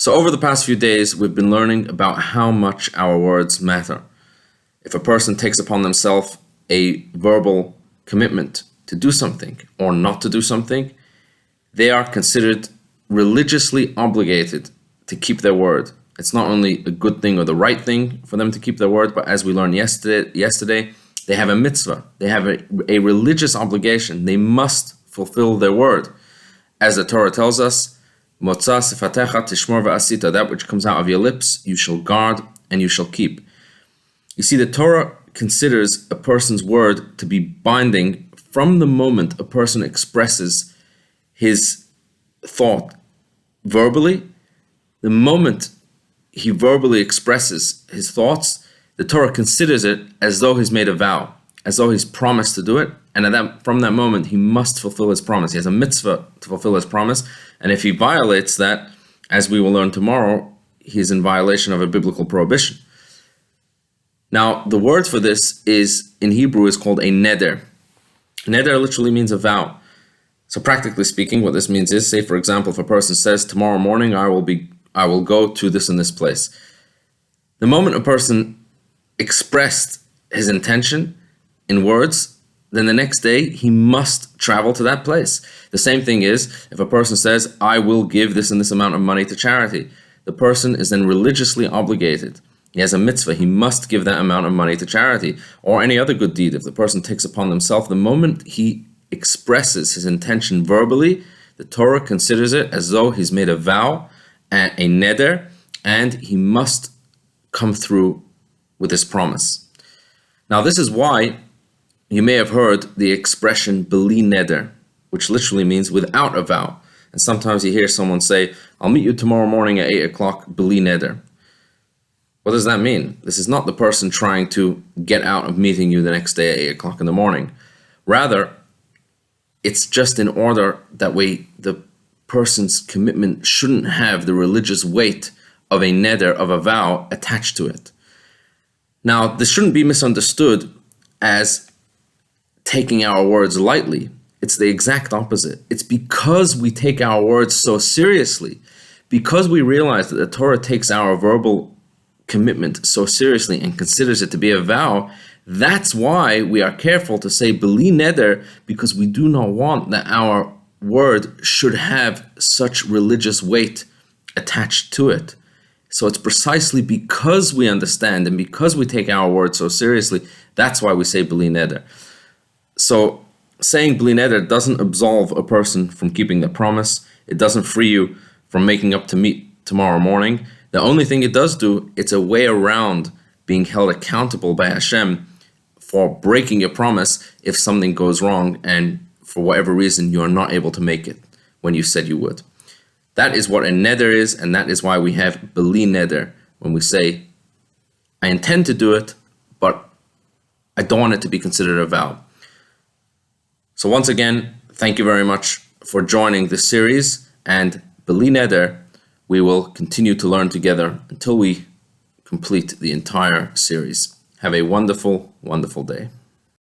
So over the past few days, we've been learning about how much our words matter. If a person takes upon themselves a verbal commitment to do something or not to do something, they are considered religiously obligated to keep their word. It's not only a good thing or the right thing for them to keep their word, but as we learned yesterday, they have a mitzvah. They have a religious obligation. They must fulfill their word. As the Torah tells us, Motza sifatecha tishmor v'asita, that which comes out of your lips, you shall guard and you shall keep. You see, the Torah considers a person's word to be binding from the moment a person expresses his thought verbally. The moment he verbally expresses his thoughts, the Torah considers it as though he's made a vow, as though he's promised to do it, and from that moment he must fulfill his promise. He has a mitzvah to fulfill his promise, and if he violates that, as we will learn tomorrow, he's in violation of a biblical prohibition. Now, the word for this in Hebrew is called a neder. Neder literally means a vow. So practically speaking, what this means is, say for example, if a person says, tomorrow morning I will go to this and this place. The moment a person expressed his intention in words, then the next day he must travel to that place. The same thing is, if a person says, I will give this and this amount of money to charity, the person is then religiously obligated. He has a mitzvah, he must give that amount of money to charity, or any other good deed. If the person takes upon himself, the moment he expresses his intention verbally, the Torah considers it as though he's made a vow, a neder, and he must come through with his promise. Now this is why you may have heard the expression beli neder, which literally means without a vow. And sometimes you hear someone say, I'll meet you tomorrow morning at 8 o'clock, beli neder. What does that mean? This is not the person trying to get out of meeting you the next day at 8 o'clock in the morning. Rather, it's just in order that way the person's commitment shouldn't have the religious weight of a neder, of a vow, attached to it. Now, this shouldn't be misunderstood as taking our words lightly. It's the exact opposite. It's because we take our words so seriously, because we realize that the Torah takes our verbal commitment so seriously and considers it to be a vow, that's why we are careful to say beli neder, because we do not want that our word should have such religious weight attached to it. So it's precisely because we understand and because we take our word so seriously, that's why we say beli neder. So saying beli neder doesn't absolve a person from keeping the promise. It doesn't free you from making up to meet tomorrow morning. The only thing it does do, it's a way around being held accountable by Hashem for breaking your promise if something goes wrong and for whatever reason you are not able to make it when you said you would. That is what a neder is, and that is why we have beli neder, when we say, I intend to do it, but I don't want it to be considered a vow. So once again, thank you very much for joining this series, and beli neder, we will continue to learn together until we complete the entire series. Have a wonderful, wonderful day.